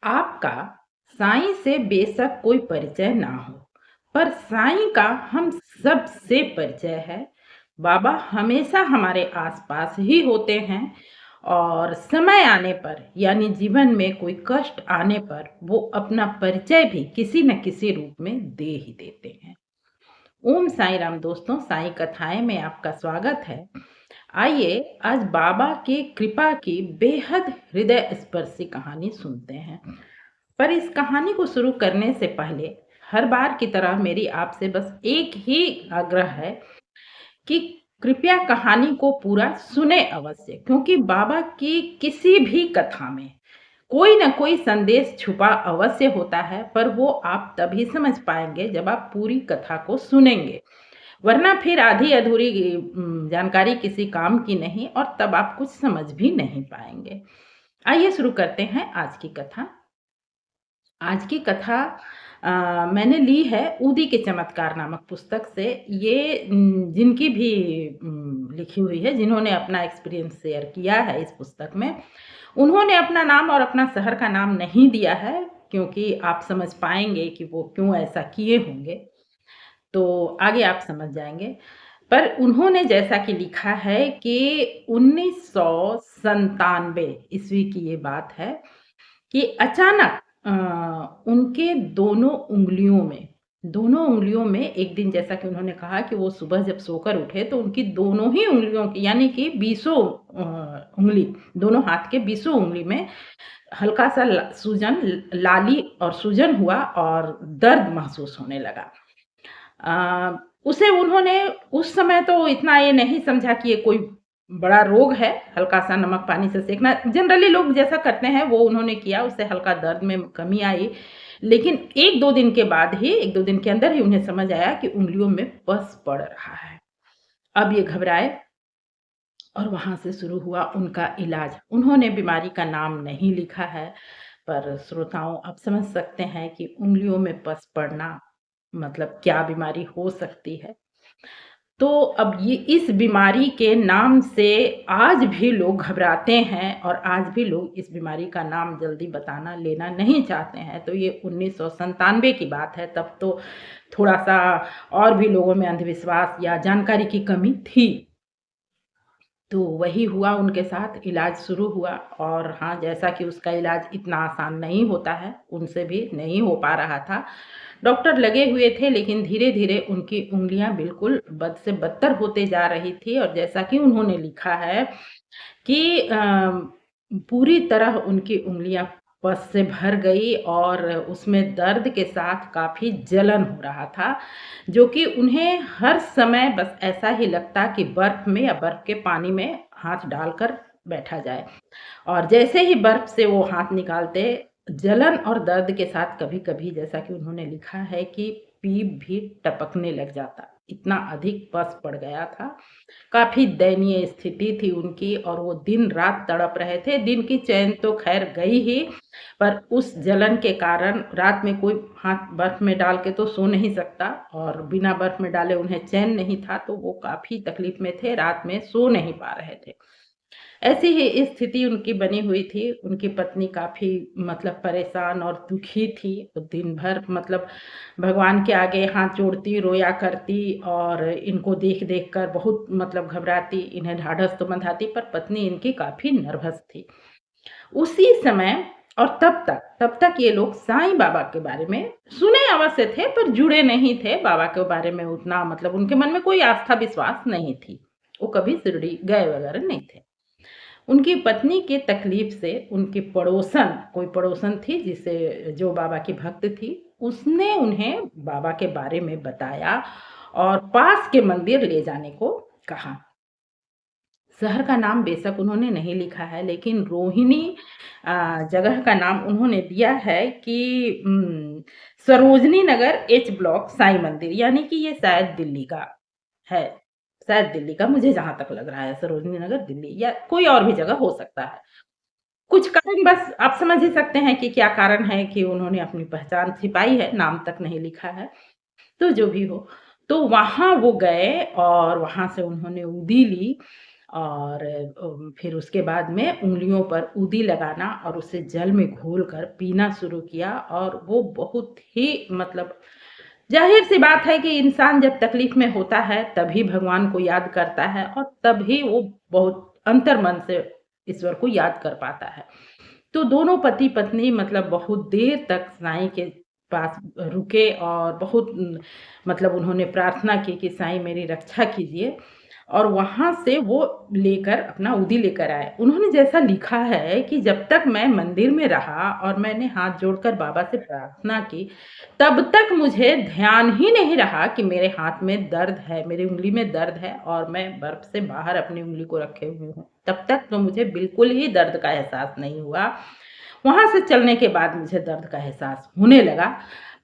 आपका साईं से बेशक कोई परिचय ना हो, पर साईं का हम सबसे परिचय है। बाबा हमेशा हमारे आसपास ही होते हैं और समय आने पर यानी जीवन में कोई कष्ट आने पर वो अपना परिचय भी किसी न किसी रूप में दे ही देते हैं। ओम साईं राम दोस्तों, साईं कथाएं में आपका स्वागत है। आइए आज बाबा की कृपा की बेहद हृदय स्पर्शी कहानी सुनते हैं। पर इस कहानी को शुरू करने से पहले हर बार की तरह मेरी आपसे बस एक ही आग्रह है कि कृपया कहानी को पूरा सुने अवश्य, क्योंकि बाबा की किसी भी कथा में कोई न कोई संदेश छुपा अवश्य होता है, पर वो आप तभी समझ पाएंगे जब आप पूरी कथा को सुनेंगे। वरना फिर आधी अधूरी जानकारी किसी काम की नहीं और तब आप कुछ समझ भी नहीं पाएंगे। आइए शुरू करते हैं आज की कथा। आज की कथा मैंने ली है ऊदी के चमत्कार नामक पुस्तक से। ये जिनकी भी लिखी हुई है, जिन्होंने अपना एक्सपीरियंस शेयर किया है इस पुस्तक में, उन्होंने अपना नाम और अपना शहर का नाम नहीं दिया है, क्योंकि आप समझ पाएंगे कि वो क्यों ऐसा किए होंगे। तो आगे आप समझ जाएंगे। पर उन्होंने जैसा कि लिखा है कि 1997 ईस्वी की ये बात है कि अचानक उनके दोनों उंगलियों में एक दिन, जैसा कि उन्होंने कहा कि वो सुबह जब सोकर उठे तो उनकी दोनों ही उंगलियों की यानी कि 20 उंगली, दोनों हाथ के 20 उंगली में हल्का सा सूजन, लाली और सूजन हुआ और दर्द महसूस होने लगा। उसे उन्होंने उस समय तो इतना ये नहीं समझा कि ये कोई बड़ा रोग है। हल्का सा नमक पानी से सेकना जनरली लोग जैसा करते हैं वो उन्होंने किया, उससे हल्का दर्द में कमी आई। लेकिन एक दो दिन के अंदर ही उन्हें समझ आया कि उंगलियों में पस पड़ रहा है। अब ये घबराए और वहां से शुरू हुआ उनका इलाज। उन्होंने बीमारी का नाम नहीं लिखा है, पर श्रोताओं आप समझ सकते हैं कि उंगलियों में पस पड़ना मतलब क्या बीमारी हो सकती है। तो अब ये इस बीमारी के नाम से आज भी लोग घबराते हैं और आज भी लोग इस बीमारी का नाम जल्दी बताना लेना नहीं चाहते हैं। तो ये 1997 की बात है, तब तो थोड़ा सा और भी लोगों में अंधविश्वास या जानकारी की कमी थी। तो वही हुआ उनके साथ, इलाज शुरू हुआ। और हाँ, जैसा कि उसका इलाज इतना आसान नहीं होता है, उनसे भी नहीं हो पा रहा था। डॉक्टर लगे हुए थे, लेकिन धीरे-धीरे उनकी उँगलियाँ बिल्कुल बद से बदतर होते जा रही थी और जैसा कि उन्होंने लिखा है कि पूरी तरह उनकी उँगलियाँ पस से भर गई और उसमें दर्द के साथ काफ़ी जलन हो रहा था, जो कि उन्हें हर समय बस ऐसा ही लगता कि बर्फ़ में या बर्फ़ के पानी में हाथ डालकर बैठा जाए। और जैसे ही बर्फ़ से वो हाथ निकालते, जलन और दर्द के साथ कभी-कभी, जैसा कि उन्होंने लिखा है, कि पीप भी टपकने लग जाता। इतना अधिक पस पड़ गया था। काफ़ी दयनीय स्थिति थी उनकी और वो दिन-रात तड़प रहे थे। दिन की चैन तो ख़ैर गई ही, पर उस जलन के कारण रात में कोई हाथ बर्फ़ में डाल के तो सो नहीं सकता और बिना बर्फ़ में डाले उन्हें चैन नहीं था, तो वो काफ़ी तकलीफ़ में थे, रात में सो नहीं पा रहे थे। ऐसी ही स्थिति उनकी बनी हुई थी। उनकी पत्नी काफ़ी मतलब परेशान और दुखी थी। वो दिन भर मतलब भगवान के आगे हाथ जोड़ती, रोया करती और इनको देख-देख कर बहुत मतलब घबराती, इन्हें ढाढ़स तो बंधाती, पर पत्नी इनकी काफ़ी नर्वस थी। उसी समय और तब तक ये लोग साईं बाबा के बारे में सुने अवश्य थे, पर जुड़े नहीं थे बाबा के बारे में उतना, मतलब उनके मन में कोई आस्था विश्वास नहीं थी। वो कभी शिरडी गए वगैरह नहीं थे। उनकी पत्नी की तकलीफ से उनकी कोई पड़ोसन थी जिसे जो बाबा की भक्त थी, उसने उन्हें बाबा के बारे में बताया और पास के मंदिर ले जाने को कहा। शहर का नाम बेशक उन्होंने नहीं लिखा है, लेकिन रोहिणी जगह का नाम उन्होंने दिया है कि सरोजनी नगर एच ब्लॉक साईं मंदिर, यानी कि ये शायद दिल्ली का है। शायद दिल्ली का, मुझे जहाँ तक लग रहा है सरोजनी नगर दिल्ली या कोई और भी जगह हो सकता है। कुछ कारण बस आप समझ ही सकते हैं कि क्या कारण है कि उन्होंने अपनी पहचान छिपाई है, नाम तक नहीं लिखा है। तो जो भी हो, तो वहाँ वो गए और वहाँ से उन्होंने उदी ली और फिर उसके बाद में उँगलियों पर ऊदी लगाना और उसे जल में घोलकर पीना शुरू किया और वो बहुत ही मतलब ज़ाहिर-सी बात है कि इंसान जब तकलीफ़ में होता है, तभी भगवान को याद करता है और तभी वो बहुत अंतर्मन से ईश्वर को याद कर पाता है। तो दोनों पति-पत्नी मतलब बहुत देर तक साईं के पास रुके और बहुत मतलब उन्होंने प्रार्थना की कि साईं मेरी रक्षा कीजिए और वहाँ से वो लेकर अपना उदी लेकर आए। उन्होंने जैसा लिखा है कि जब तक मैं मंदिर में रहा और मैंने हाथ जोड़कर बाबा से प्रार्थना की, तब तक मुझे ध्यान ही नहीं रहा कि मेरे हाथ में दर्द है, मेरी उँगली में दर्द है और मैं बर्फ़ से बाहर अपनी उँगली को रखे हुए हूँ। तब तक तो मुझे बिल्कुल ही दर्द का एहसास नहीं हुआ। वहाँ से चलने के बाद मुझे दर्द का एहसास होने लगा,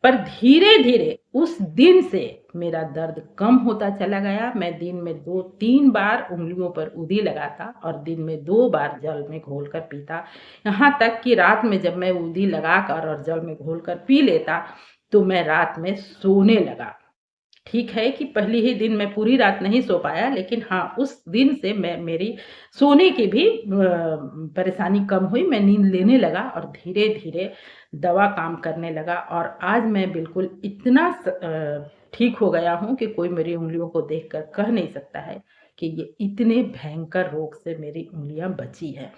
पर धीरे-धीरे उस दिन से मेरा दर्द कम होता चला गया। मैं दिन में 2-3 बार उँगलियों पर ऊदी लगाता और दिन में 2 बार जल में घोलकर पीता। यहाँ तक कि रात में जब मैं ऊदी लगाकर और जल में घोलकर पी लेता, तो मैं रात में सोने लगा। ठीक है कि पहले ही दिन मैं पूरी रात नहीं सो पाया, लेकिन हाँ, उस दिन से मैं मेरी सोने की भी परेशानी कम हुई, मैं नींद लेने लगा और धीरे-धीरे दवा काम करने लगा और आज मैं बिल्कुल इतना ठीक हो गया हूँ कि कोई मेरी उँगलियों को देखकर कह नहीं सकता है कि ये इतने भयंकर रोग से मेरी उँगलियाँ बची हैं।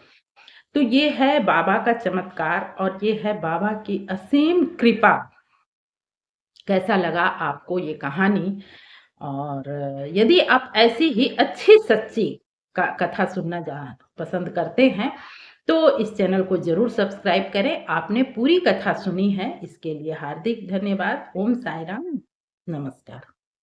तो ये है बाबा का चमत्कार और ये है बाबा की असीम कृपा। कैसा लगा आपको ये कहानी? और यदि आप ऐसी ही अच्छी सच्ची कथा सुनना पसंद करते हैं, तो इस चैनल को ज़रूर सब्सक्राइब करें। आपने पूरी कथा सुनी है, इसके लिए हार्दिक धन्यवाद। ओम साई राम, नमस्कार।